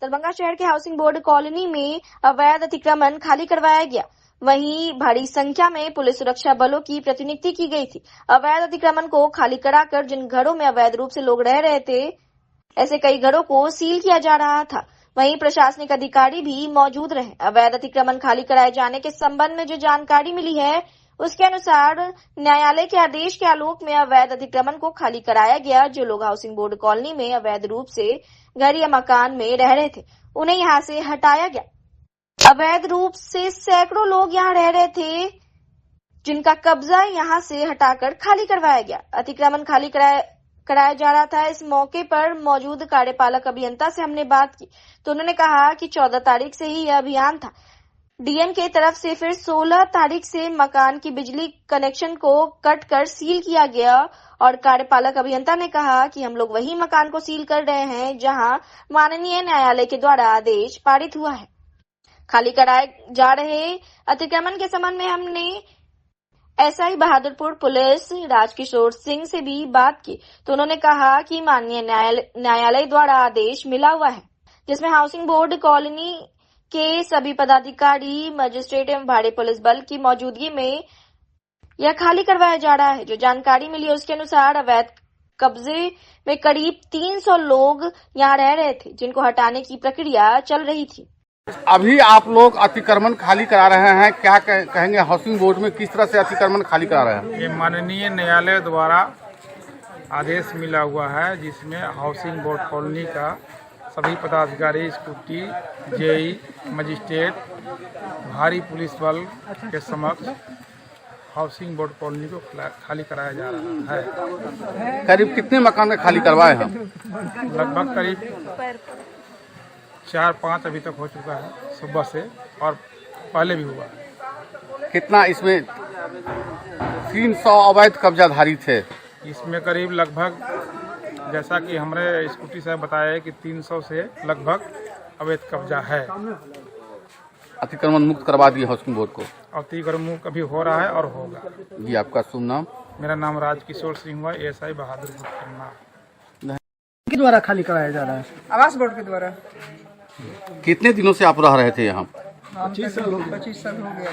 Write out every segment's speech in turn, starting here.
दरभंगा शहर के housing board colony में अवैध अतिक्रमण खाली करवाया गया। वहीं भारी संख्या में पुलिस सुरक्षा बलों की प्रतिनियुक्ति की गई थी। अवैध अतिक्रमण को खाली कराकर जिन घरों में अवैध रूप से लोग रह रहे थे, ऐसे कई घरों को सील किया जा रहा था। वहीं प्रशासनिक अधिकारी भी मौजूद रहे। अवैध अतिक्रमण खाली कराए जाने के संबंध में जो जानकारी मिली है, उसके अनुसार न्यायालय के आदेश के आलोक में अवैध अतिक्रमण को खाली कराया गया। जो लोग हाउसिंग बोर्ड कॉलोनी में अवैध रूप से घर या मकान में रह रहे थे, उन्हें यहां से हटाया गया। अवैध रूप से सैकड़ों लोग यहां रह रहे थे, जिनका कब्जा यहां से हटाकर खाली करवाया गया। अतिक्रमण खाली कराया जा रहा था। इस मौके पर मौजूद कार्यपालक अभियंता से हमने बात की तो उन्होंने कहा कि 14 तारीख से ही यह अभियान था। डीएम के तरफ से फिर 16 तारीख से मकान की बिजली कनेक्शन को कट कर सील किया गया और कार्यपालक अभियंता ने कहा कि हम लोग वही मकान को सील कर रहे हैं जहां माननीय न्यायालय के द्वारा आदेश पारित हुआ है। खाली कराए जा रहे अतिक्रमण के संबंध में हमने एसआई बहादुरपुर पुलिस राजकिशोर सिंह से भी बात की तो उन्होंने कहा कि माननीय न्यायालय द्वारा आदेश मिला हुआ है, जिसमें हाउसिंग बोर्ड कॉलोनी के सभी पदाधिकारी, मजिस्ट्रेट एवं भाड़े पुलिस बल की मौजूदगी में यह खाली करवाया जा रहा है। जो जानकारी मिली है उसके अनुसार अवैध कब्जे में करीब 300 लोग यहां रह रहे थे, जिनको हटाने की प्रक्रिया चल रही थी। अभी आप लोग अतिक्रमण खाली करा रहे हैं, क्या कहेंगे? हाउसिंग बोर्ड में किस तरह से अतिक्रमण खाली करा रहे हैं? ये माननीय न्यायालय द्वारा आदेश मिला हुआ है, जिसमें हाउसिंग बोर्ड कॉलोनी का सभी पदाधिकारी, स्कूटी, जेई, मजिस्ट्रेट, भारी पुलिस बल के समक्ष हाउसिंग बोर्ड कॉलोनी को खाली कराया जा रहा है। करीब कितने मकान में खाली करवाए हैं? लगभग करीब 4-5 अभी तक हो चुका है सुबह से, और पहले भी हुआ है। कितना इसमें 300 अवैध कब्जाधारी थे? इसमें करीब लगभग, जैसा कि हमारे स्कूटी साहब बताया कि 300 से लगभग अवैध कब्जा है। अतिक्रमण मुक्त करवा दिए हाउसिंग बोर्ड को। अतिक्रमण मुक्त अभी हो रहा है और होगा। जी, आपका शुभ नाम? मेरा नाम राजकिशोर सिंह हुआ, एसआई बहादुरपुर खन्ना। के द्वारा खाली कराया जा रहा है? आवास बोर्ड के द्वारा। कितने दिनों से आप रह रहे थे यहाँ? 25 साल हो गया।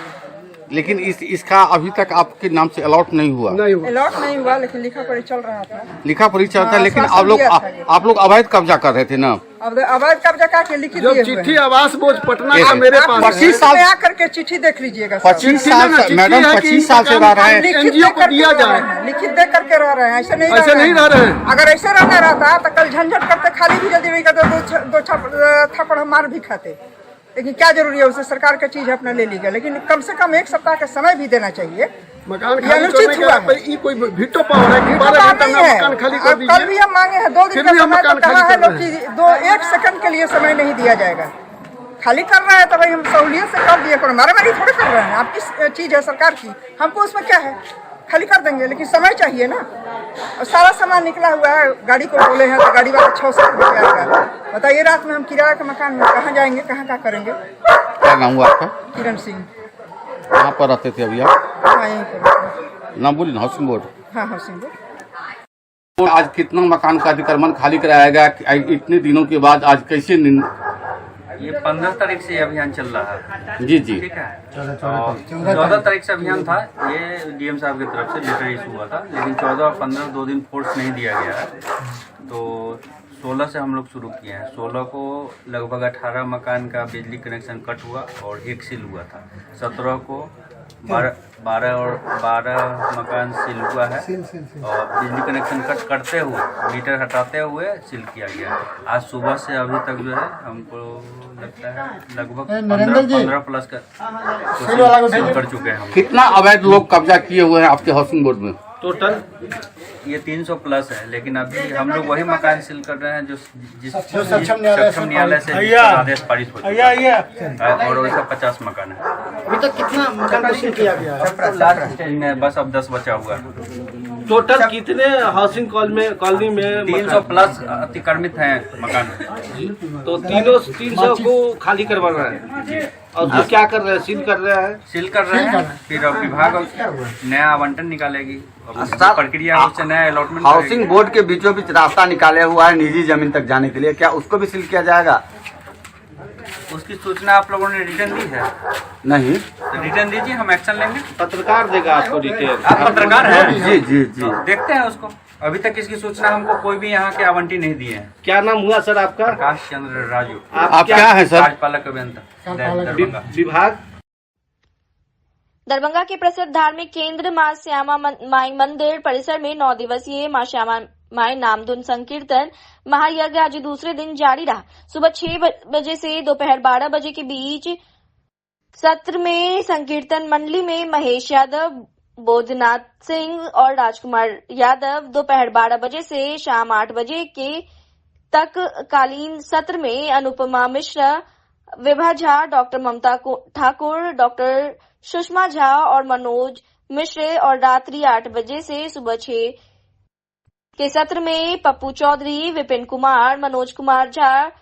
लेकिन इसका अभी तक आपके नाम से अलॉट नहीं हुआ? अलॉट नहीं हुआ, लेकिन लिखा पढ़ी चल रहा था। लिखा पढ़ी चलता है, लेकिन आप लोग अवैध कब्जा कर रहे थे ना? अवैध कब्जा करके लिखित दिए हुए चिट्ठी आवास बोर्ड पटना का मेरे पास 25 साल आकर के चिट्ठी देख लीजिएगा। 25 साल से मैडम 25 साल से रह रहे हैं। एनजीओ को दिया जाए, लिखित दे करके रह रहे हैं। ऐसे नहीं रह रहे हैं। अगर ऐसे रहना रहता तो कल झंझट करते खाली भी जल्दी नहीं करते, दो थप्पड़ मार भी खाते। लेकिन क्या जरूरी है, उसे सरकार का चीज अपना ले लीजिए, लेकिन कम से कम 1 सप्ताह का समय भी देना चाहिए। मकान खाली करने के कोई वीटो पावर है कि 12 घंटा में मकान खाली कर दीजिए। कल भी हम मांगे हैं 2 दिन का समय, तो कहा है लोग कि 1 सेकंड के लिए समय नहीं दिया जाएगा। खाली कर रहा है तो भाई हम सहूलियत से कर दिए, पर मारामारी थोड़ी कर रहे हैं। आपकी चीज है सरकार की, हमको उसमें क्या है, खाली कर देंगे, लेकिन समय चाहिए ना। और सारा सामान निकला हुआ है, गाड़ी को बोले हैं तो गाड़ी वाला 600 रुपये जाएगा। बताइए, रात में हम किराए के मकान में कहाँ जाएंगे, कहाँ क्या करेंगे? क्या नाम हुआ आपका? किरण सिंह। कहाँ पर रहते थे अभी आप? हाँ, यहीं पर। नाम बोलिए। Housing board. हाँ, हाउसिंग बोर्ड। आज कितना मकान का अतिक्रमण खाली कराया गया इतने दिनों के बाद? आज कैसे? ये 15 तारीख से अभियान चल रहा है। जी जी, ठीक है। 14 तारीख से अभियान था। ये डीएम साहब की तरफ से लेटर इशू हुआ था, लेकिन 14 और 15 2 दिन फोर्स नहीं दिया गया है, तो 16 से हम लोग शुरू किए हैं। 16 को लगभग 18 मकान का बिजली कनेक्शन कट हुआ और 1 सील हुआ था। 17 को 12 मकान सील हुआ है और बिजली कनेक्शन कट करते हुए, मीटर हटाते हुए सील किया गया। आज सुबह से अभी तक जो है हमको लगता है लगभग 15 प्लस का सील कर चुके हैं हम। कितना अवैध लोग कब्जा किए हुए हैं आपके हाउसिंग बोर्ड में? टोटल ये 300 प्लस है, लेकिन अभी हम लोग वही मकान सील कर रहे हैं जो सक्षम न्यायालय से आदेश पारित हो चुका है, और वैसा 50 मकान है। अभी तक कितना मकान को सील किया गया है? लास्ट स्टेज में बस अब 10 बचा हुआ है। टोटल कितने हाउसिंग कॉलोनी में 300 प्लस अतिक्रमित हैं मकान। तो 300 को खाली करवाना है, और जो क्या कर रहे हैं, सील कर रहे हैं? सील कर रहे हैं, फिर अब विभाग नया आवंटन निकालेगी, प्रक्रिया उससे नया अलॉटमेंट। हाउसिंग बोर्ड के बीचों बीच रास्ता निकाले हुआ है निजी जमीन तक जाने के लिए, क्या उसको भी सील किया जाएगा? उसकी सूचना आप लोगों ने रिटर्न दी है? नहीं। तो रिटर्न दीजिए, हम एक्शन लेंगे। पत्रकार देगा आपको डिटेल। आप पत्रकार हैं? जी जी जी। देखते हैं उसको। अभी तक इसकी सूचना हमको कोई भी यहाँ के आवंटी नहीं दिए हैं। क्या नाम हुआ सर आपका? प्रकाश चंद्र राजू। आप क्या है सर? कार्यपालक अभियंता दरभंगा विभाग। दरभंगा के प्रसिद्ध धार्मिक केंद्र मां श्यामा माई मंदिर परिसर में 9 दिवसीय मां श्यामा माई नामधुन संकीर्तन महायज्ञ आज दूसरे दिन जारी रहा। सुबह 6 बजे से दोपहर 12 बजे के बीच सत्र में संकीर्तन मंडली में महेश यादव, बोधनाथ सिंह और राजकुमार यादव, दोपहर 12 बजे से शाम 8 बजे के तक कालीन सत्र में अनुपमा मिश्रा, विभा झा, डॉक्टर ममता ठाकुर, डॉक्टर सुषमा झा और मनोज मिश्रे, और रात्रि 8 बजे से सुबह 6 के सत्र में पप्पू चौधरी, विपिन कुमार, मनोज कुमार झा,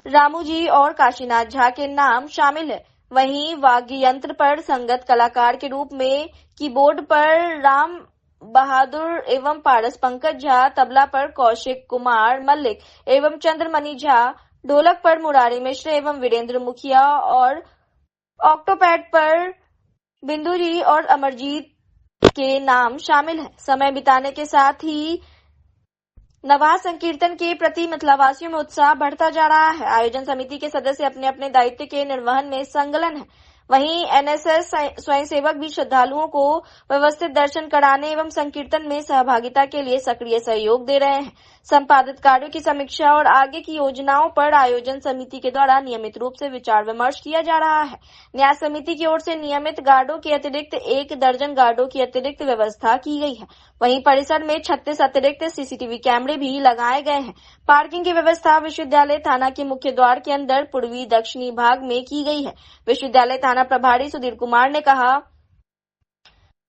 रामू जी और काशीनाथ झा के नाम शामिल है। वहीं वाद्य यंत्र पर संगत कलाकार के रूप में कीबोर्ड पर राम बहादुर एवं पारस पंकज झा, तबला पर कौशिक कुमार मल्लिक एवं चंद्रमणि झा, ढोलक पर मुरारी मिश्र एवं वीरेंद्र मुखिया और ऑक्टोपैड पर बिंदु जी और अमरजीत के नाम शामिल है। समय बिताने के साथ ही नवाह संकीर्तन के प्रति मिथिलावासियों में उत्साह बढ़ता जा रहा है। आयोजन समिति के सदस्य अपने अपने दायित्व के निर्वहन में संलग्न है। वहीं एनएसएस स्वयंसेवक भी श्रद्धालुओं को व्यवस्थित दर्शन कराने एवं संकीर्तन में सहभागिता के लिए सक्रिय सहयोग दे रहे हैं। संपादित कार्यों की समीक्षा और आगे की योजनाओं पर आयोजन समिति के द्वारा नियमित रूप से विचार विमर्श किया जा रहा है। न्यास समिति की ओर से नियमित गार्डों के अतिरिक्त 1 दर्जन गार्डों की अतिरिक्त व्यवस्था की गई है। वहीं परिसर में 36 अतिरिक्त सीसीटीवी कैमरे भी लगाए गए हैं। पार्किंग की व्यवस्था विश्वविद्यालय थाना के मुख्य द्वार के अंदर पूर्वी दक्षिणी भाग में की गई है। विश्वविद्यालय थाना प्रभारी सुधीर कुमार ने कहा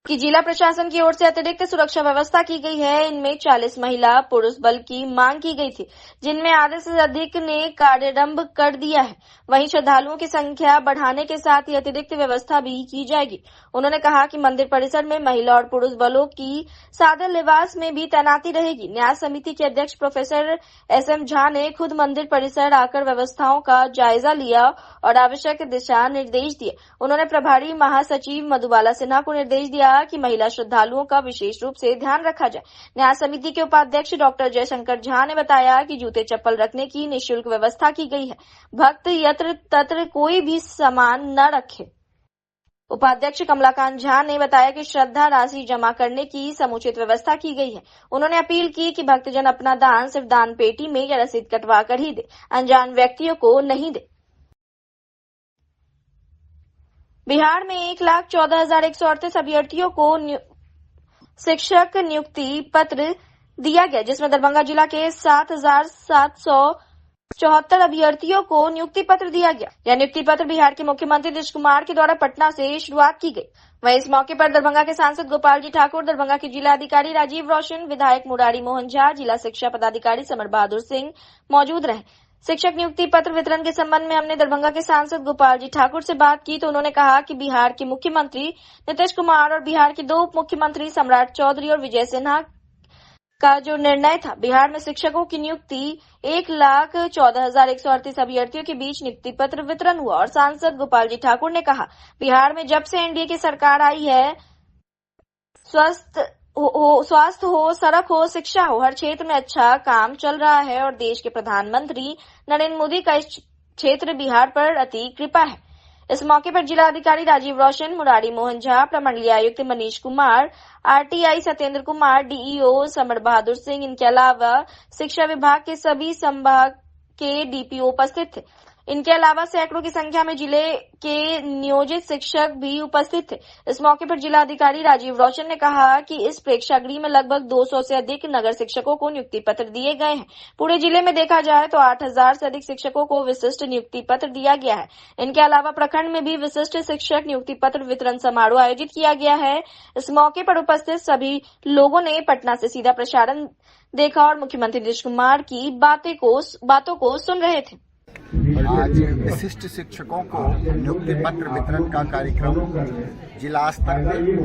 कि जिला प्रशासन की ओर से अतिरिक्त सुरक्षा व्यवस्था की गई है। इनमें 40 महिला पुरुष बल की मांग की गई थी, जिनमें आधे से अधिक ने कार्यारंभ कर दिया है। वहीं श्रद्धालुओं की संख्या बढ़ाने के साथ ही अतिरिक्त व्यवस्था भी की जाएगी। उन्होंने कहा कि मंदिर परिसर में महिला और पुरुष बलों की सादर लिबास में भी तैनाती रहेगी। न्यास समिति के अध्यक्ष प्रोफेसर SM झा ने खुद मंदिर परिसर आकर व्यवस्थाओं का जायजा लिया और आवश्यक दिशा निर्देश दिए। उन्होंने प्रभारी महासचिव मधुबाला सिन्हा को निर्देश दिया कि महिला श्रद्धालुओं का विशेष रूप से ध्यान रखा जाए। न्यास समिति के उपाध्यक्ष डॉक्टर जयशंकर झा ने बताया कि जूते चप्पल रखने की निःशुल्क व्यवस्था की गई है। भक्त यत्र तत्र कोई भी सामान न रखे। उपाध्यक्ष कमलाकांत झा ने बताया कि श्रद्धा राशि जमा करने की समुचित व्यवस्था की गई है। उन्होंने अपील की कि भक्तजन अपना दान सिर्फ दान पेटी में या रसीद कटवा कर ही दे, अनजान व्यक्तियों को नहीं दे। बिहार में 1,14,138 अभ्यर्थियों को शिक्षक नियुक्ति पत्र दिया गया, जिसमें दरभंगा जिला के 7,774 अभ्यर्थियों को नियुक्ति पत्र दिया गया। यह नियुक्ति पत्र बिहार के मुख्यमंत्री नीतीश कुमार के द्वारा पटना से शुरुआत की गई। वहीं इस मौके पर दरभंगा के सांसद गोपाल जी ठाकुर, दरभंगा के जिला अधिकारी राजीव रोशन, विधायक मुरारी मोहन झा, जिला शिक्षा पदाधिकारी समर बहादुर सिंह मौजूद रहे। शिक्षक नियुक्ति पत्र वितरण के संबंध में हमने दरभंगा के सांसद गोपाल जी ठाकुर से बात की तो उन्होंने कहा कि बिहार के मुख्यमंत्री नीतीश कुमार और बिहार के 2 उप मुख्यमंत्री सम्राट चौधरी और विजय सिन्हा का जो निर्णय था, बिहार में शिक्षकों की नियुक्ति 1,14,138 अभ्यर्थियों के बीच नियुक्ति पत्र वितरण हुआ। और सांसद गोपाल जी ठाकुर ने कहा, बिहार में जब से एनडीए की सरकार आई है, स्वास्थ्य हो, सड़क हो, शिक्षा हो, हर क्षेत्र में अच्छा काम चल रहा है और देश के प्रधानमंत्री नरेंद्र मोदी का इस क्षेत्र बिहार पर अति कृपा है। इस मौके पर जिला अधिकारी राजीव रोशन, मुरारी मोहन झा, प्रमंडलीय आयुक्त मनीष कुमार, RTI सत्येंद्र कुमार, DEO समर बहादुर सिंह, इनके अलावा शिक्षा विभाग के सभी संभाग के DPO उपस्थित थे। इनके अलावा सैकड़ों की संख्या में जिले के नियोजित शिक्षक भी उपस्थित थे। इस मौके पर जिला अधिकारी राजीव रोशन ने कहा कि इस प्रेक्षागृह में लगभग 200 से अधिक नगर शिक्षकों को नियुक्ति पत्र दिए गए हैं। पूरे जिले में देखा जाए तो 8,000 से अधिक शिक्षकों को विशिष्ट नियुक्ति पत्र दिया गया है। इनके अलावा प्रखंड में भी विशिष्ट शिक्षक नियुक्ति पत्र वितरण समारोह आयोजित किया गया है। इस मौके पर उपस्थित सभी लोगों ने पटना से सीधा प्रसारण देखा और मुख्यमंत्री नीतीश कुमार की बातों को सुन रहे थे। आज विशिष्ट शिक्षकों को नियुक्ति पत्र वितरण का कार्यक्रम जिला स्तर पे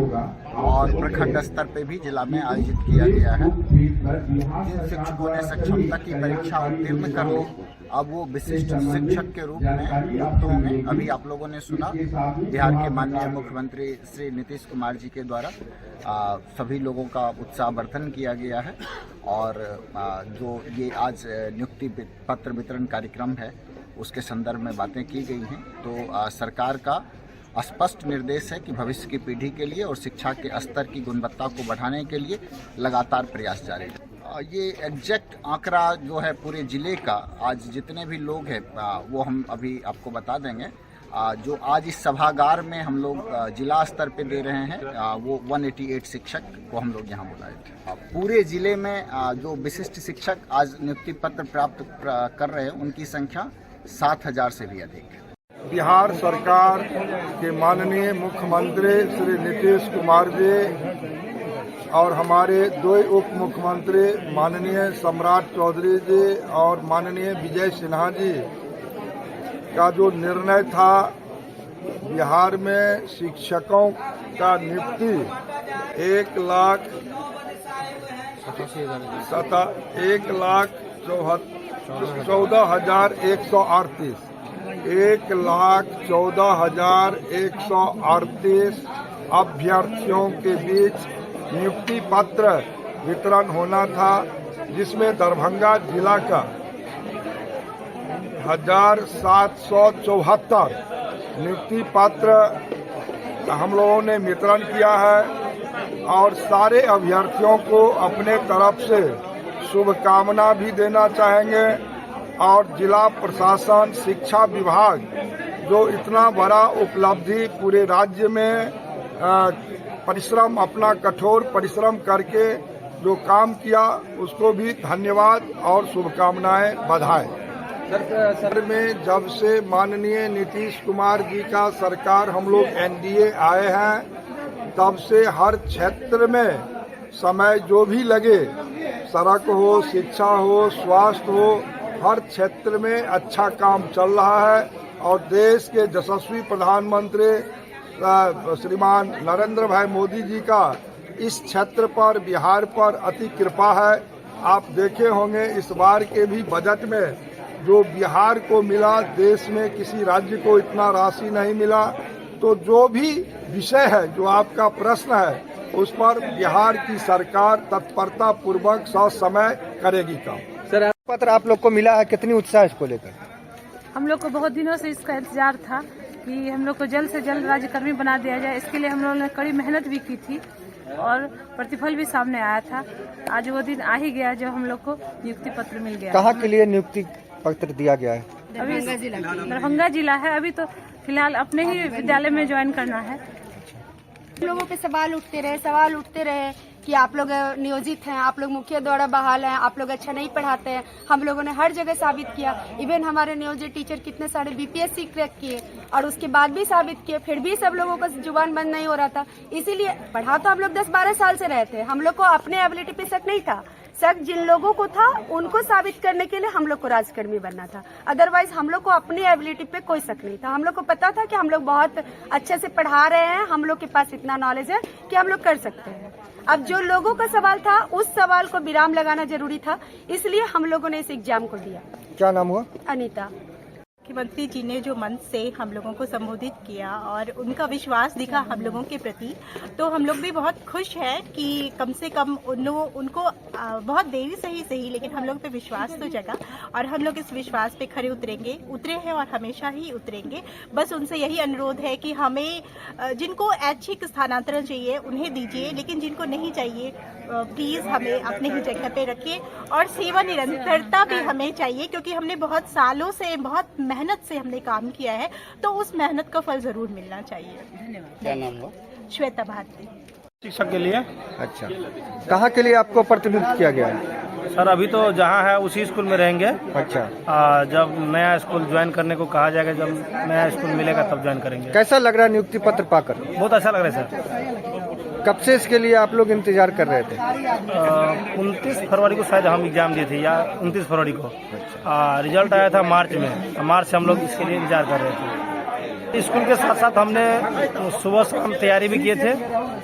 और प्रखंड स्तर पे भी जिला में आयोजित किया गया है। जिन शिक्षकों ने सक्षमता की परीक्षा उत्तीर्ण कर ली अब वो विशिष्ट शिक्षक के रूप में नियुक्त होंगे। अभी आप लोगों ने सुना बिहार के माननीय मुख्यमंत्री श्री नीतीश कुमार जी के द्वारा सभी लोगों का उत्साहवर्धन किया गया है और जो ये आज नियुक्ति पत्र वितरण कार्यक्रम है उसके संदर्भ में बातें की गई हैं। तो सरकार का स्पष्ट निर्देश है कि भविष्य की पीढ़ी के लिए और शिक्षा के स्तर की गुणवत्ता को बढ़ाने के लिए लगातार प्रयास जारी है। ये एग्जैक्ट आंकड़ा जो है पूरे ज़िले का आज जितने भी लोग हैं वो हम अभी आपको बता देंगे। जो आज इस सभागार में हम लोग जिला स्तर पे दे रहे हैं वो 188 शिक्षक को हम लोग यहाँ बुलाए थे। पूरे ज़िले में जो विशिष्ट शिक्षक आज नियुक्ति पत्र प्राप्त कर रहे हैं उनकी संख्या 7000 से भी अधिक है। बिहार सरकार के माननीय मुख्यमंत्री श्री नीतीश कुमार जी और हमारे दो उप मुख्यमंत्री माननीय सम्राट चौधरी जी और माननीय विजय सिन्हा जी का जो निर्णय था बिहार में शिक्षकों का नियुक्ति 1,14,138 अभ्यर्थियों के बीच नियुक्ति पत्र वितरण होना था, जिसमें दरभंगा जिला का 1774 नियुक्ति पत्र हम लोगों ने वितरण किया है और सारे अभ्यर्थियों को अपने तरफ से शुभकामना भी देना चाहेंगे और जिला प्रशासन शिक्षा विभाग जो इतना बड़ा उपलब्धि पूरे राज्य में परिश्रम अपना कठोर परिश्रम करके जो काम किया उसको भी धन्यवाद और शुभकामनाएं बधाई। सर में जब से माननीय नीतीश कुमार जी का सरकार हम लोग एनडीए आए हैं तब से हर क्षेत्र में समय जो भी लगे सड़क हो शिक्षा हो स्वास्थ्य हो हर क्षेत्र में अच्छा काम चल रहा है और देश के यशस्वी प्रधानमंत्री श्रीमान नरेंद्र भाई मोदी जी का इस क्षेत्र पर बिहार पर अति कृपा है। आप देखे होंगे इस बार के भी बजट में जो बिहार को मिला देश में किसी राज्य को इतना राशि नहीं मिला। तो जो भी विषय है जो आपका प्रश्न है उस पर बिहार की सरकार तत्परता पूर्वक समय करेगी काम। सर पत्र आप लोग को मिला है, कितनी उत्साह इसको लेकर? हम लोग को बहुत दिनों से इसका इंतजार था कि हम लोग को जल्द से जल्द राज्यकर्मी बना दिया जाए। इसके लिए हम लोगों ने कड़ी मेहनत भी की थी और प्रतिफल भी सामने आया था। आज वो दिन आ ही गया जब हम लोग को नियुक्ति पत्र मिल गया। कहाँ के लिए नियुक्ति पत्र दिया गया है? अभी दरभंगा जिला है। अभी तो फिलहाल अपने ही विद्यालय में ज्वाइन करना है। लोगों पे सवाल उठते रहे कि आप लोग नियोजित हैं, आप लोग मुखिया द्वारा बहाल हैं, आप लोग अच्छा नहीं पढ़ाते हैं। हम लोगों ने हर जगह साबित किया। इवन हमारे नियोजित टीचर कितने सारे बीपीएससी क्रैक किए और उसके बाद भी साबित किए, फिर भी सब लोगों का जुबान बंद नहीं हो रहा था। इसीलिए पढ़ा तो हम लोग 10-12 साल से रहे थे। हम लोग को अपने एबिलिटी पे शक नहीं था। शक जिन लोगों को था उनको साबित करने के लिए हम लोग को राज्यकर्मी बनना था। अदरवाइज हम लोग को अपनी एबिलिटी पे कोई शक नहीं था। हम लोग को पता था कि हम लोग बहुत अच्छे से पढ़ा रहे हैं, हम लोग के पास इतना नॉलेज है कि हम लोग कर सकते हैं। अब जो लोगों का सवाल था उस सवाल को विराम लगाना जरूरी था, इसलिए हम लोगों ने इस एग्जाम को दिया। क्या नाम हुआ? अनीता। मुख्यमंत्री जी ने जो मंच से हम लोगों को संबोधित किया और उनका विश्वास दिखा हम लोगों के प्रति, तो हम लोग भी बहुत खुश हैं कि कम से कम उनको बहुत देरी से ही सही लेकिन हम लोग पे विश्वास तो जगा और हम लोग इस विश्वास पे खरे उतरे हैं और हमेशा ही उतरेंगे। बस उनसे यही अनुरोध है कि हमें जिनको ऐच्छिक स्थानांतरण चाहिए उन्हें दीजिए, लेकिन जिनको नहीं चाहिए प्लीज हमें अपने ही जगह पे रखिए और सेवा निरंतरता भी हमें चाहिए, क्योंकि हमने बहुत सालों से बहुत मेहनत से हमने काम किया है, तो उस मेहनत का फल जरूर मिलना चाहिए। धन्यवाद। क्या नाम हुआ? श्वेता भारती। शिक्षक के लिए। अच्छा, कहाँ के लिए आपको प्रतिनिधित्व किया गया है? सर अभी तो जहाँ है उसी स्कूल में रहेंगे। अच्छा, जब नया स्कूल ज्वाइन करने को कहा जाएगा, जब नया स्कूल मिलेगा तब ज्वाइन करेंगे। कैसा लग रहा है नियुक्ति पत्र पाकर? बहुत अच्छा लग रहा है सर। कब से इसके लिए आप लोग इंतजार कर रहे थे? 29 फरवरी को शायद हम एग्जाम दिए थे या 29 फरवरी को। रिजल्ट आया था मार्च में। मार्च से हम लोग इसके लिए इंतजार कर रहे थे। स्कूल के साथ साथ हमने सुबह शाम तैयारी भी किए थे,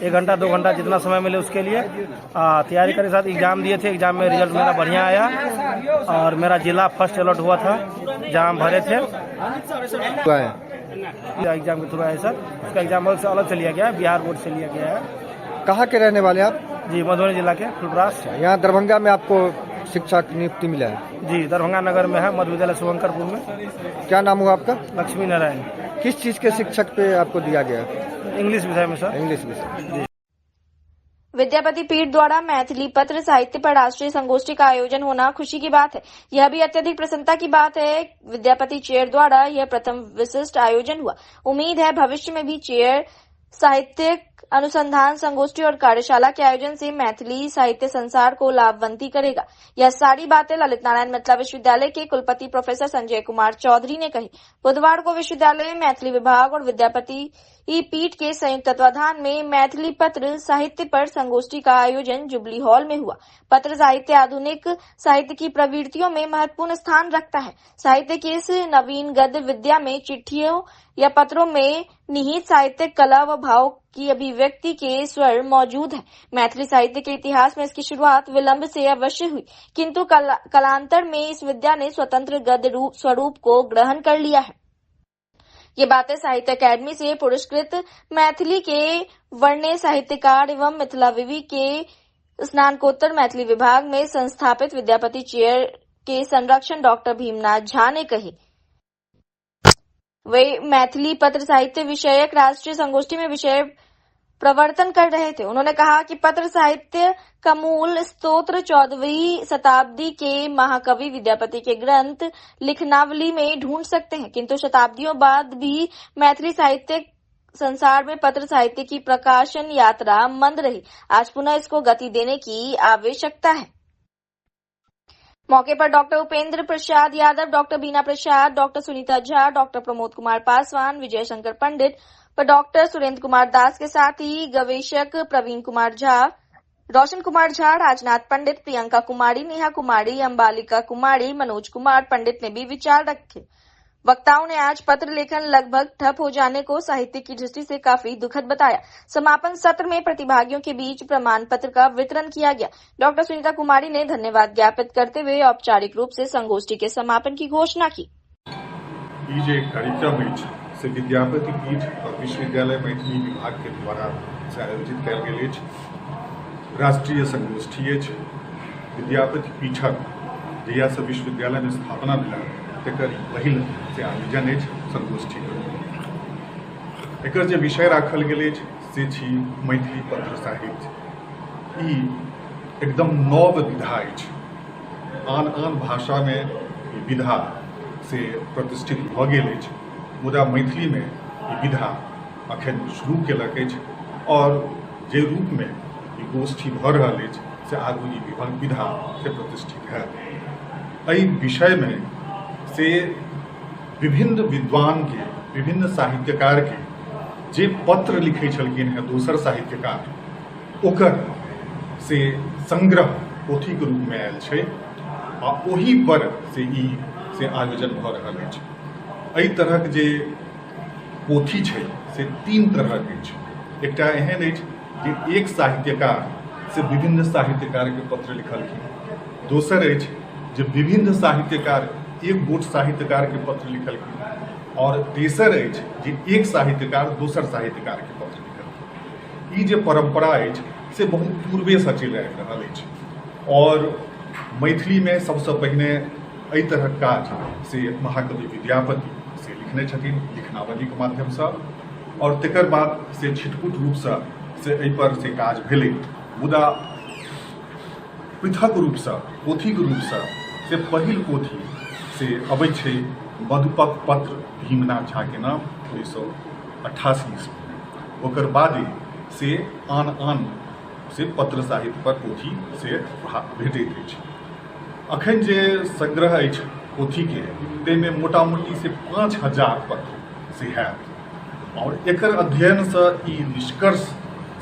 1 घंटा 2 घंटा जितना समय मिले उसके लिए तैयारी करने के साथ एग्जाम दिए थे। एग्जाम में रिजल्ट मेरा बढ़िया आया और मेरा जिला फर्स्ट अलॉट हुआ था जहाँ हम भरे थे। एग्जाम के थ्रू आए सर, उसका एग्जाम अलग से लिया गया है, बिहार बोर्ड से लिया गया है। कहाँ के रहने वाले आप? जी मधुबनी जिला के फुलपरास। यहाँ दरभंगा में आपको शिक्षा की नियुक्ति मिला है? जी दरभंगा नगर में है, मध्य विद्यालय शुभंकरपुर में। क्या नाम हुआ आपका? लक्ष्मी नारायण। किस चीज के शिक्षक पे आपको दिया गया? इंग्लिश विषय में सर। इंग्लिश विषय। विद्यापति पीठ द्वारा मैथिली पत्र साहित्य पर राष्ट्रीय संगोष्ठी का आयोजन होना खुशी की बात है। यह भी अत्यधिक प्रसन्नता की बात है। विद्यापति चेयर द्वारा यह प्रथम विशिष्ट आयोजन हुआ। उम्मीद है भविष्य में भी चेयर साहित्यिक अनुसंधान संगोष्ठी और कार्यशाला के आयोजन से मैथिली साहित्य संसार को लाभवंती करेगा। यह सारी बातें ललित नारायण मिथिला विश्वविद्यालय के कुलपति प्रोफेसर संजय कुमार चौधरी ने कही। बुधवार को विश्वविद्यालय में मैथिली विभाग और विद्यापति पीठ के संयुक्त तत्वाधान में मैथिली पत्र साहित्य पर संगोष्ठी का आयोजन जुबली हॉल में हुआ। पत्र साहित्य आधुनिक साहित्य की प्रवृत्तियों में महत्वपूर्ण स्थान रखता है। साहित्य की इस नवीन गद्य विद्या में चिट्ठियों या पत्रों में निहित साहित्यिक कला व भाव की अभिव्यक्ति के स्वर मौजूद है। मैथिली साहित्य के इतिहास में इसकी शुरुआत विलंब से अवश्य हुई, किंतु कालांतर में इस विद्या ने स्वतंत्र गद्य स्वरूप को ग्रहण कर लिया है। ये बातें साहित्य अकादमी से पुरस्कृत मैथिली के वर्ण्य साहित्यकार एवं मिथिला विवि के स्नातकोत्तर मैथिली विभाग में संस्थापित विद्यापति चेयर के संरक्षण डॉक्टर भीमनाथ झा ने कही। वे मैथिली पत्र साहित्य विषयक राष्ट्रीय संगोष्ठी में विषय प्रवर्तन कर रहे थे। उन्होंने कहा कि पत्र साहित्य का मूल स्तोत्र 14वीं शताब्दी के महाकवि विद्यापति के ग्रंथ लिखनावली में ढूंढ सकते हैं, किंतु शताब्दियों बाद भी मैथिली साहित्य संसार में पत्र साहित्य की प्रकाशन यात्रा मंद रही। आज पुनः इसको गति देने की आवश्यकता है। मौके पर डॉक्टर उपेंद्र प्रसाद यादव, डॉक्टर बीना प्रसाद, डॉक्टर सुनीता झा, डॉक्टर प्रमोद कुमार पासवान, विजय शंकर पंडित व डॉक्टर सुरेंद्र कुमार दास के साथ ही गवेषक प्रवीण कुमार झा, रोशन कुमार झा, राजनाथ पंडित, प्रियंका कुमारी, नेहा कुमारी, अंबालिका कुमारी, मनोज कुमार पंडित ने भी विचार रखे। वक्ताओं ने आज पत्र लेखन लगभग ठप हो जाने को साहित्य की दृष्टि से काफी दुखद बताया। समापन सत्र में प्रतिभागियों के बीच प्रमाण पत्र का वितरण किया गया। डॉक्टर सुनीता कुमारी ने धन्यवाद ज्ञापित करते हुए औपचारिक रूप से संगोष्ठी के समापन की घोषणा की। जे कार्यक्रम से विद्यापति पीठ और विश्वविद्यालय मैथिली विभाग के द्वारा से आयोजित कयल गेल अछि। राष्ट्रीय संगोष्ठी अछि। विद्यापति पीठक जहिया से विश्वविद्यालय में स्थापना भेल तकर पहिल से आयोजन अछि संगोष्ठी। एकर जे विषय राखल गेल अछि से छी मैथिली पत्र साहित्य। ई एकदम नव विधा अछि। आन आन भाषा में विधा से प्रतिष्ठित भ गेल अछि, मुदा मैथिली में ई विधा अखन शुरू केलक अछि और जे रूप में ई गोष्ठी भ रहल अछि से आगू ई विधा से प्रतिष्ठित है। एहि विषय में से विभिन्न विद्वान के, विभिन्न साहित्यकार के जे पत्र लिखे छलखिन हैं दोसर साहित्यकार, ओकर से संग्रह पोथी के रूप में आयल छै आ ओही पर से ई से आयोजन भ रहल अछि। एहि तरहक जे पोथी छै से 3 तरहक अछि। एकटा एहन अछि जे एक साहित्यकार से विभिन्न साहित्यकार के पत्र लिखलखिन। दोसर अछि जे विभिन्न साहित्यकार एक गोट साहित्यकार के पत्र लिखलखिन। और तेसर अछि जे एक साहित्यकार दोसर साहित्यकार के पत्र लिखलखिन। ई जे परंपरा अछि से बहुत पूर्वे से चलि आबि रहल अछि और मैथिली में सबसे पहिने एहि तरहक काज से महाकवि विद्यापति से लिखने छथिन लिखनावली के माध्यम से, और तकर बाद से छिटपुट रूप से एहि पर से काज भेलै। मुदा पृथक रूप से पोथी के रूप से पहिल पोथी से अबै छै मधुपक पत्र भीमनाथ झा के नाम 1988 ईस्वी। ओकर बाद से आन से पत्र साहित्य पर पोथी से भेटैत अछि। अखन जे संग्रह अछि पोथी के ताहिमे मोटा मोटी से 5000 पत्र से हैत और एकर अध्ययन से ई निष्कर्ष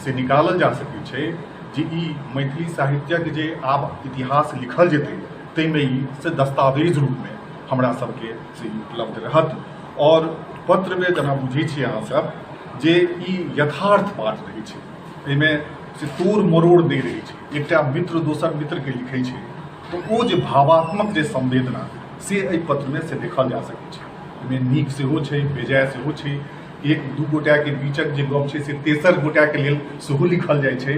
से निकालल जा सकै छै जे ई मैथिली साहित्यक जे आब इतिहास लिखल जेतै ताहिमे ई से दस्तावेज रूप में हमरा सबके से उपलब्ध रहत और पत्र में जना बुझे छी अहाँ सब जे ई यथार्थ बात रही छै, एहिमे से तोड़ मरोड़ नहीं रही छै। एकटा मित्र दोसर मित्र के लिखे छै तो वो जे भावात्मक जे संवेदना से एहि पत्र में से देखल जा सकै छै। एहिमे नीक सेहो छै, बेजाय सेहो छै, एक दू गोटा के बीचक जे गप छै से तेसर गोटा के लेल सेहो लिखल जाइ छै।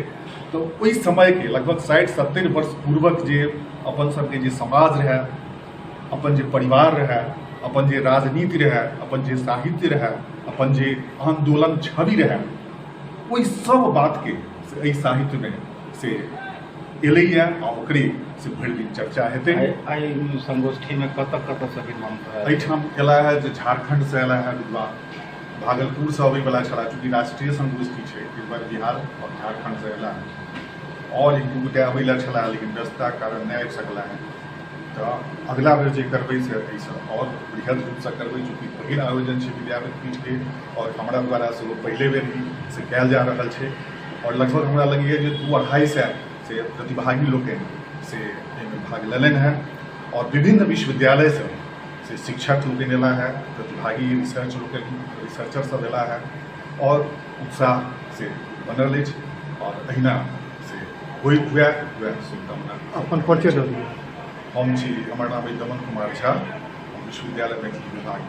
तो ओहि समय के लगभग 60-70 वर्ष पूर्वक जे अपन सबके जे समाज रहे, अपन जे परिवार रहे, अपन जे राजनीति रहे, अपन जे साहित्य रहे, अपन जे आंदोलन छवि रहे, ओहि सब बात के एहि साहित्य में से एलैया आ ओकरे से भरि दिन चर्चा हेतै। आई संगोष्ठी में कतऽ से विद्वान एहिठाम एला है जे झारखंड से एला है विद्वान, भागलपुर से अबै वाला छला, चूँकि राष्ट्रीय संगोष्ठी छै इस बार बिहार और झारखंड से एला है, और एक दू गोटा अबै ला छला लेकिन व्यस्तता कारण नहीं आबि सकला है। तो अगला बेर जे करबै से एहिसँ और बृहद रूप से करबै, चूँकि पहिल आयोजन छै विद्यापति पीठ के और हमरा द्वारा से पहले बेर ही से कयल जा रहल छै। और लगभग हमरा लगैए जे 2-250 से प्रतिभागी लोग से भाग लेलन है और विभिन्न विश्वविद्यालय से शिक्षक लोग एला है, प्रतिभागी रिसर्चर सब एला है और उत्साह से बनल अछि। और अहिना से हुए शुभकामना। अपन परिचय दियौ। हम छी, हमर नाम है दमन कुमार झा, विश्वविद्यालय मैथिली विभाग।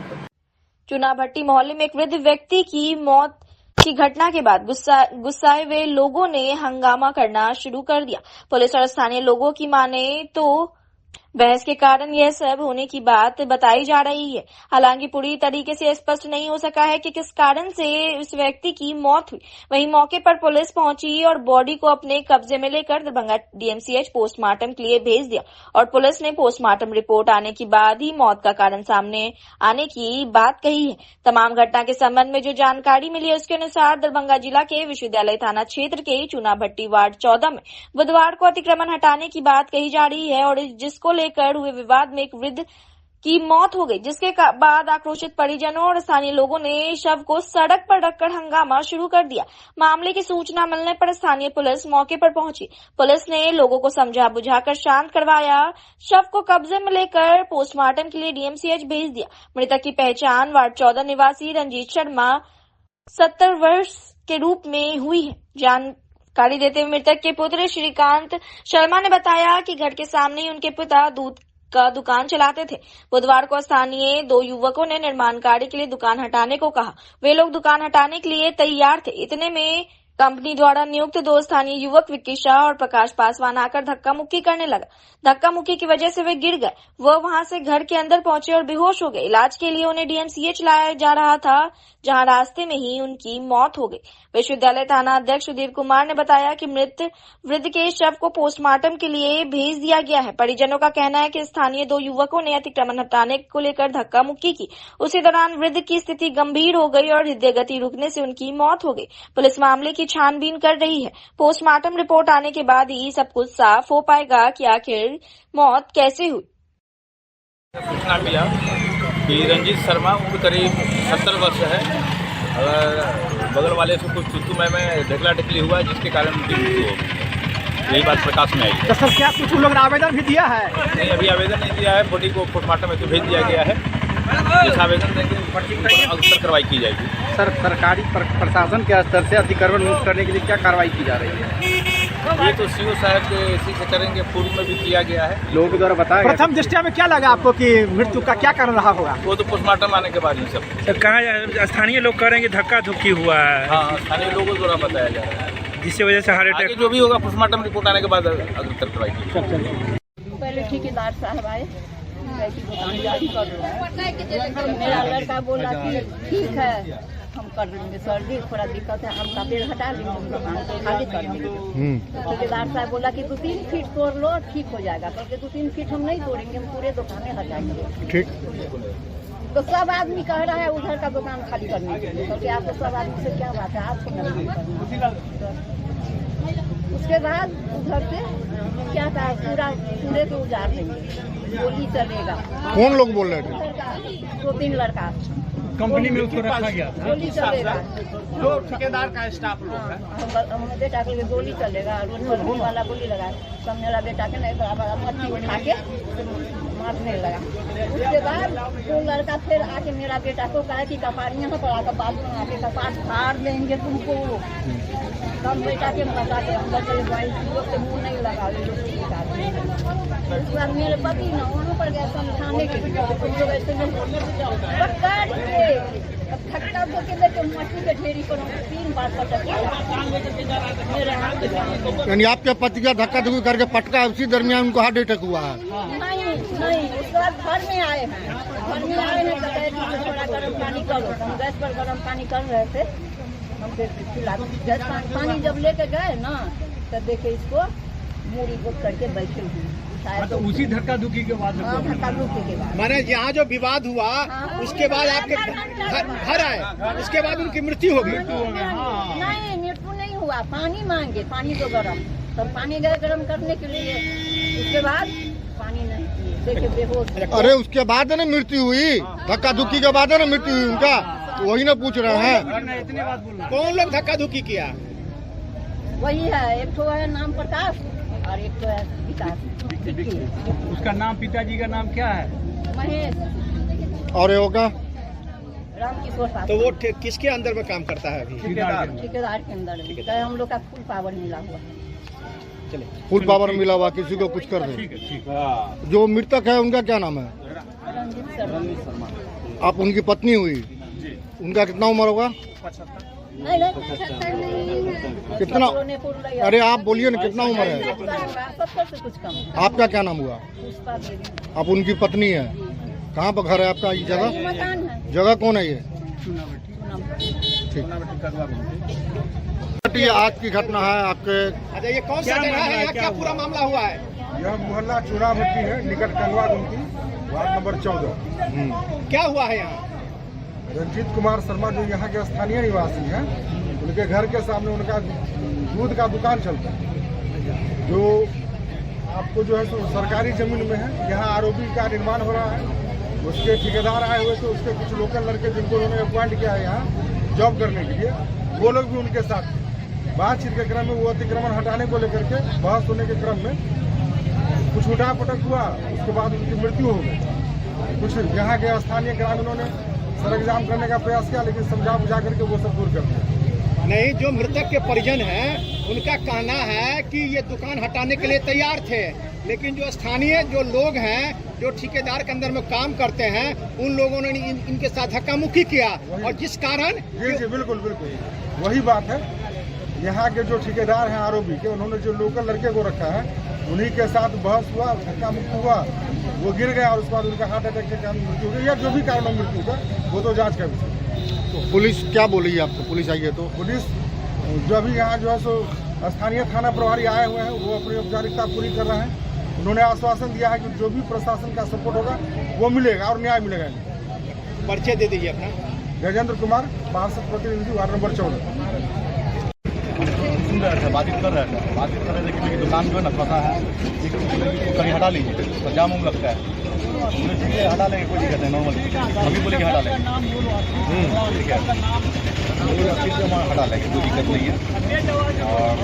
चुनाभट्टी मोहल्ले में एक वृद्ध व्यक्ति की मौत की घटना के बाद गुस्साए हुए लोगों ने हंगामा करना शुरू कर दिया। पुलिस और स्थानीय लोगों की माने तो बहस के कारण यह सब होने की बात बताई जा रही है। हालांकि पूरी तरीके से स्पष्ट नहीं हो सका है कि किस कारण से उस व्यक्ति की मौत हुई। वहीं मौके पर पुलिस पहुंची और बॉडी को अपने कब्जे में लेकर दरभंगा डीएमसीएच पोस्टमार्टम के लिए भेज दिया और पुलिस ने पोस्टमार्टम रिपोर्ट आने के बाद ही मौत का कारण सामने आने की बात कही है। तमाम घटना के संबंध में जो जानकारी मिली है उसके अनुसार दरभंगा जिला के विश्वविद्यालय थाना क्षेत्र के चुनाभट्टी वार्ड 14 में बुधवार को अतिक्रमण हटाने की बात कही जा रही है और जिसको लेकर हुए विवाद में एक वृद्ध की मौत हो गई, जिसके बाद आक्रोशित परिजनों और स्थानीय लोगों ने शव को सड़क पर रखकर हंगामा शुरू कर दिया। मामले की सूचना मिलने पर स्थानीय पुलिस मौके पर पहुंची। पुलिस ने लोगों को समझा बुझाकर शांत करवाया, शव को कब्जे में लेकर पोस्टमार्टम के लिए डीएमसीएच भेज दिया। मृतक की पहचान वार्ड 14 निवासी रंजीत शर्मा 70 वर्ष के रूप में हुई है। जानकारी देते हुए मृतक के पुत्र श्रीकांत शर्मा ने बताया कि घर के सामने ही उनके पिता दूध का दुकान चलाते थे। बुधवार को स्थानीय 2 युवकों ने निर्माण कार्य के लिए दुकान हटाने को कहा। वे लोग दुकान हटाने के लिए तैयार थे। इतने में कंपनी द्वारा नियुक्त 2 स्थानीय युवक विक्की शाह और प्रकाश पासवान आकर धक्का मुक्की करने लगा। धक्का मुक्की की वजह से वे गिर गए। वह वहां से घर के अंदर पहुंचे और बेहोश हो गए। इलाज के लिए उन्हें डीएमसीएच लाया जा रहा था, जहां रास्ते में ही उनकी मौत हो गई। विश्वविद्यालय थाना अध्यक्ष सुधीर कुमार ने बताया कि मृत वृद्ध के शव को पोस्टमार्टम के लिए भेज दिया गया है। परिजनों का कहना है कि स्थानीय 2 युवकों ने अतिक्रमण हटाने को लेकर धक्का मुक्की की। उसी दौरान वृद्ध की स्थिति गंभीर हो गई और हृदय गति रुकने से उनकी मौत हो गई। पुलिस मामले की छानबीन कर रही है। पोस्टमार्टम रिपोर्ट आने के बाद ही सब कुछ साफ हो पाएगा कि आखिर मौत कैसे हुई। सूचना मिला कि रंजीत शर्मा उम्र करीब 70 वर्ष है, बगल वाले से कुछ चुत्तू में ढकला ढकली हुआ है, जिसके कारण उनकी मृत्यु हो गई। यही बात प्रकाश में आई। तो सर क्या कुछ लोगों ने आवेदन भी दिया है? नहीं, अभी आवेदन नहीं दिया है। बॉडी को पोस्टमार्टम में तो भेज दिया गया है। जिस आवेदन देंगे अक्सर कार्रवाई की जाएगी। सर सरकारी प्रशासन के स्तर से अतिक्रमण मुक्त करने के लिए क्या कार्रवाई की जा रही है? ये तो सीओ साहब के इसी से करेंगे। पूर्व में भी किया गया है, लोगों के द्वारा बताया। प्रथम दृष्टया में क्या लगा आपको कि मृत्यु का क्या कारण रहा होगा? वो तो पोस्टमार्टम आने के बाद ही सब। सर कहाँ स्थानीय लोग कह रहे हैं कि धक्का धुक्की हुआ है? हाँ, स्थानीय लोगों द्वारा बताया जा रहा है, जिसकी वजह से हार्ट अटैक जो भी होगा पोस्टमार्टम रिपोर्ट आने के बाद अग्रिम कार्रवाई की। पहले ठेकेदार साहब आए, मेरा लड़का बोला कि ठीक है हम कर लेंगे सर जी, थोड़ा दिक्कत है, हम का पेड़ हटा लेंगे, हम दुकान को खाली कर देंगे। ठेकेदार साहब बोला कि 2-3 फीट तोड़ लो ठीक हो जाएगा। क्योंकि 2-3 फीट हम नहीं तोड़ेंगे, हम पूरे दुकानें हटाएंगे। ठीक। तो सब आदमी कह रहा है उधर का दुकान खाली करने के लिए, क्योंकि आपको सब आदमी से क्या बात है, आपको नहीं करना। उसके बाद उधर से क्या था, पूरे को उजाड़ देंगे, गोली चलेगा। कौन लोग बोल रहे थे? 2-3 लड़का कंपनी में उसको रखा गया था। गोली चलेगा, जो ठेकेदार का स्टाफ लोग है। हमारे बेटा के गोली चलेगा, रोड पर वाला गोली लगा। सामने वाला बेटा के नहीं बराबर मट्टी उठा के मारने लगा। उसके बाद वो लड़का फिर आके मेरा बेटा को कहा कि कपाड़ियाँ पर आकर बाल बना के कपाट फाड़ देंगे तुमको। तब बेटा के बता के अंदर चले भाई लोग से मुँह नहीं लगा ले उसके बाद मेरे पति ना वहाँ पर गया समझाने के लिए तुम लोग ऐसे थक्का दो के लेके मट्टी के ढेरी पर 3 बार पटक मेरे हाथ में। यानी आपके पति का धक्का धुक्की करके पटका, उसी दरमियान उनको हार्ट अटैक हुआ है? नहीं उसके बाद घर में आए हैं तो कहे कि थोड़ा गर्म पानी करो। हम गैस पर गर्म पानी कर रहे थे, हम गैस पानी जब लेके गए ना तब देखे इसको मूड़ी को करके बैठे हुए। तो उसी धक्का धुक्की के बाद धक्का धुक्की के बाद माने यहाँ जो विवाद हुआ उसके बाद आपके घर आए, उसके बाद उनकी मृत्यु हो गई? नहीं मृत्यु नहीं हुआ, पानी मांगे, पानी तो गर्म, तब पानी गए गर्म करने के लिए, उसके बाद पानी नहीं पिए, देखे बेहोश। अरे उसके बाद है ना मृत्यु हुई, धक्का धुक्की के बाद है ना मृत्यु हुई उनका, तो वही ना पूछ रहे हैं। कौन लोग धक्का धुक्की किया? वही है, एक तो है नाम प्रकाश और एक तो है विकास। उसका नाम, पिताजी का नाम क्या है? महेश। और होगा रामकिशोर। तो वो किसके अंदर में काम करता है अभी? ठेकेदार के अंदर। हम लोग का फुल पावर मिला हुआ। चले फुल पावर मिला हुआ, किसी को कुछ कर दे। जो मृतक है उनका क्या नाम है? रंजीत शर्मा। आप उनकी पत्नी हुई, उनका कितना उम्र होगा? कितना? अरे आप बोलिए ना, कितना उम्र है? 70 से कुछ कम। आपका क्या नाम हुआ? आप उनकी पत्नी है। कहाँ पर घर है आपका? ये जगह जगह कौन है ये? ठीक। ये आज की घटना है आपके। अच्छा ये कौन सा जगह है, क्या पूरा मामला हुआ है? यह मोहल्ला चूड़ा भट्टी है, निकट कंगवा गुमटी, वार्ड नंबर 14। क्या हुआ है यहाँ? रंजीत कुमार शर्मा जो यहाँ के स्थानीय निवासी हैं, उनके घर के सामने उनका दूध का दुकान चलता है, जो आपको जो है सो सरकारी जमीन में है। यहाँ आरओबी का निर्माण हो रहा है। उसके ठेकेदार आए हुए थे, उसके कुछ लोकल लड़के जिनको उन्होंने अपॉइंट किया है यहाँ जॉब करने के लिए, वो लोग भी उनके साथ थे। बातचीत के क्रम में वो अतिक्रमण हटाने को लेकर के बहस होने के क्रम में कुछ उठापटक हुआ, उसके बाद उनकी मृत्यु हो गई। कुछ यहाँ के स्थानीय ग्रामीणों ने सड़क जाम करने का प्रयास किया, लेकिन समझा बुझा करके वो सब दूर कर दिया। नहीं, जो मृतक के परिजन हैं उनका कहना है कि ये दुकान हटाने के लिए तैयार थे, लेकिन जो स्थानीय जो लोग हैं, जो ठेकेदार के अंदर में काम करते हैं, उन लोगों ने इनके साथ धक्का मुक्की किया, और जिस कारण जी बिल्कुल वही बात है। यहाँ के जो ठेकेदार हैं आरओबी के, उन्होंने जो लोकल लड़के को रखा है, उन्हीं के साथ बहस हुआ, धक्का मुक्की हुआ, वो गिर गया और उसके बाद उनका हार्ट अटैक के कारण मृत्यु हो गई, या जो भी कारण मृत्यु का वो तो जांच का विषय। तो पुलिस क्या बोली है आपको? पुलिस आई है? तो पुलिस जो अभी यहाँ जो है सो स्थानीय थाना प्रभारी आए हुए हैं, वो अपनी औपचारिकता पूरी कर रहे हैं। उन्होंने आश्वासन दिया है कि जो भी प्रशासन का सपोर्ट होगा वो मिलेगा और न्याय मिलेगा। परिचय दे दीजिए अपना। गजेंद्र कुमार, पार्षद प्रतिनिधि, वार्ड नंबर 14। सुन रहे थे, बातचीत कर रहे थे कि मेरी दुकान जो है ना थोड़ा है, कहीं हटा लीजिए, तो जाम उम लगता है। ठीक है, हटा लेंगे, कोई दिक्कत नहीं, नॉर्मल। अभी बोले कि हटा लेंगे, ठीक है, हटा लेंगे, कोई दिक्कत नहीं है। और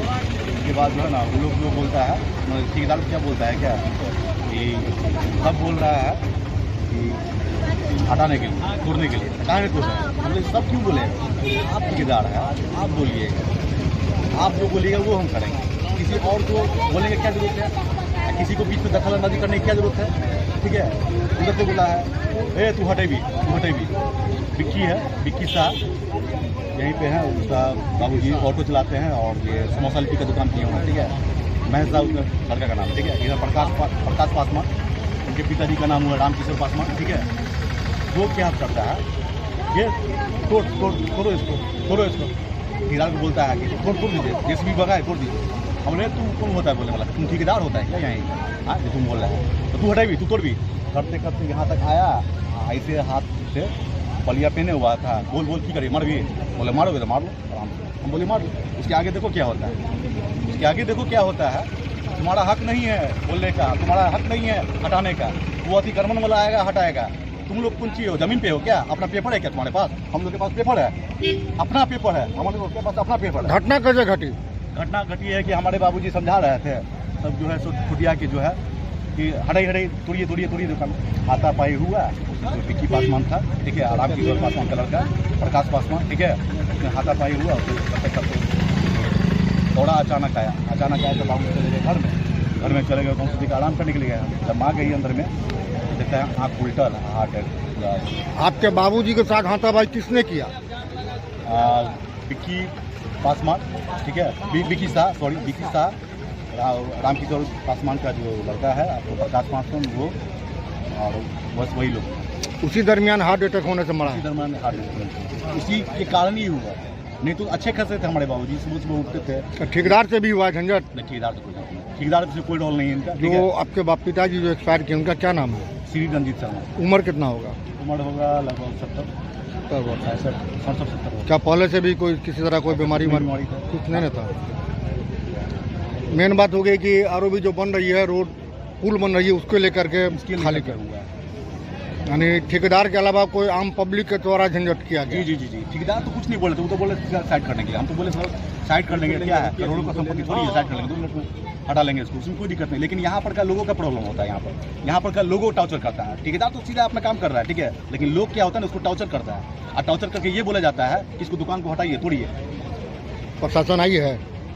उसके बाद जो है ना वो लोग जो बोलता है, ठेकेदार क्या बोलता है क्या कि सब बोल रहा है कि हटाने के लिए, तोड़ने के लिए, हटाने को बोले। सब क्यों बोले? आप ठेकेदार हैं, आप बोलिए, आप जो बोलिएगा वो हम करेंगे। किसी और को बोलने की क्या जरूरत है? किसी को बीच में दखल अंदाजी करने की क्या जरूरत है? ठीक है, उधर को बोला है, तू हटेगी। विक्की है, विक्की साहब यहीं पे है, उसका बाबूजी ऑटो चलाते हैं और ये समोसा लिट्टी का दुकान किए हुए हैं। ठीक है, महेश साहब उसका लड़का का नाम। ठीक है, इधर प्रकाश पासवान, उनके पिताजी का नाम हुआ रामकिशोर पासवान। ठीक है, वो क्या करता है, ये तोड़ो इसको। ठेकेदार को बोलता है कि तोड़ दीजिए, जेसीबी भगाए, तोड़ दीजिए। हमने तू कौन होता है बोलने वाला? तुम ठेकेदार होता है क्या यहीं? हाँ, जो तुम बोल रहे हैं, तो तू हटाई, तू तोड़ भी। करते करते यहाँ तक आया, ऐसे हाथ से बलिया पहने हुआ था। बोल की करिए, मर भी। बोले मारोगे तो मार लो आराम से। हम बोले मार लो। उसके आगे देखो क्या होता है, उसके आगे देखो क्या होता है। तुम्हारा हक नहीं है बोलने का, तुम्हारा हक नहीं है हटाने का। वो अतिक्रमण वाला आएगा, हटाएगा। तुम लोग कौन चीज हो? जमीन पे हो क्या? अपना पेपर है क्या तुम्हारे पास? हम लोग के पास पेपर है, अपना पेपर है, हमारे लोग के पास अपना पेपर है। घटना कैसे घटी? घटना घटी है कि हमारे बाबूजी समझा रहे थे, सब जो है सो खुटिया के जो है कि हटाई तोड़िए दुकान। हाथापाई हुआ, तो विक्की पासवान था, ठीक है, आराम किशोर पासवान का लड़का, प्रकाश पासवान, ठीक है, उसमें हाथापाई हुआ। दौड़ा अचानक आया तो बाबू चले गए घर में चले गए तो उसको आराम करने के लिए गया। जब माँ गई अंदर में देखता है आँख उल्टा, हार्ट अटैक। आपके बाबूजी के साथ हाथापाई किसने किया? विक्की पासवान, ठीक है, विक्की शाह, रामकिशोर पासवान का जो लड़का है, आपको प्रकाश पासवान, वो और बस वही लोग। उसी दरमियान हार्ट अटैक होने से मरा? उसी दरमियान हार्ट अटैक, उसी के कारण ही हुआ। नहीं तो अच्छे खासे थे हमारे बाबूजी, सुबह उठते थे। ठेकेदार से भी हुआ झंझट? नहीं, ठेकेदार से कोई रोल नहीं है इनका। जो आपके बाप पिताजी जो एक्सपायर किए, उनका क्या नाम है? श्री रंजीत शर्मा। उम्र कितना होगा? उम्र होगा लगभग 70। क्या पहले से भी कोई किसी तरह कोई बीमारी कुछ नहीं था? मेन बात हो गई कि आरओबी जो बन रही है, रोड पुल बन रही है, उसको लेकर के खाली कर हुआ है, यानी ठेकेदार के अलावा कोई आम पब्लिक के द्वारा झंझट किया गया? जी। ठेकेदार तो कुछ नहीं बोले थे, वो तो बोले साइड करने के। हम तो बोले सर साइड कर लेंगे, क्या है, करोड़ों का संपत्ति थोड़ी है, साइड कर लेंगे, 2 मिनट में हटा लेंगे इसको, उसमें कोई दिक्कत नहीं। लेकिन यहाँ पर का लोगों का प्रॉब्लम होता है, यहाँ पर का लोगों टॉर्चर करता है। ठेकेदार तो सीधा अपना काम कर रहा है, ठीक है, लेकिन लोग क्या होता है ना, उसको टॉर्चर करता है, और टॉर्चर करके ये बोला जाता है कि इसको दुकान को हटाइए, तोड़िए। प्रशासन आई है?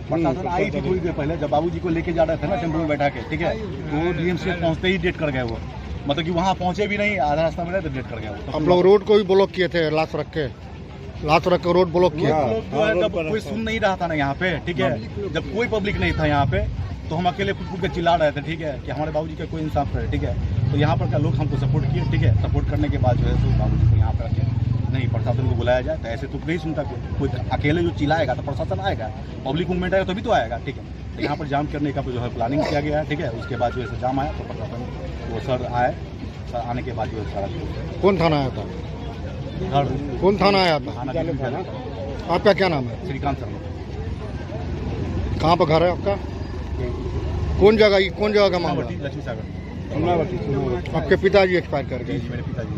प्रशासन आई थी थोड़ी देर पहले, जब बाबूजी को लेके जा रहे थे ना टेम्पो में बैठा के, ठीक है, तो डीएमसी पहुँचते ही डेट कर गए वो, मतलब कि वहाँ पहुँचे भी नहीं, आधा रास्ता में रहे तो डेट कर गया वो। आप लोग रोड को भी ब्लॉक किए थे, लाश रख के रोड ब्लॉक किया? जब कोई सुन नहीं रहा था ना यहाँ पे, ठीक है, जब कोई पब्लिक नहीं था यहाँ पे, तो हम अकेले फुट के चिल्ला रहे थे, ठीक है, कि हमारे बाबूजी का कोई इंसाफ करे, ठीक है। तो यहाँ पर का लोग हमको सपोर्ट किए, ठीक है, सपोर्ट करने के बाद जो है तो बाबूजी को यहाँ पर रखे, नहीं प्रशासन को बुलाया जाए, तो ऐसे तो नहीं सुनता कोई अकेले जो चिल्लाएगा तो प्रशासन आएगा, पब्लिक मूवमेंट आएगा तभी तो आएगा, ठीक है। तो यहाँ पर जाम करने का जो है प्लानिंग किया गया है, ठीक है। उसके बाद जो है जाम आया तो प्रशासन वो सर आए, सर आने के बाद जो है सारा। कौन थाना आया था? कौन थाना आया था? आपका क्या नाम है? श्रीकांत शर्मा। कहाँ पर घर है आपका? कौन जगह का मामला? लक्ष्मी सागर। आपके पिताजी एक्सपायर कर गए? मेरे पिताजी।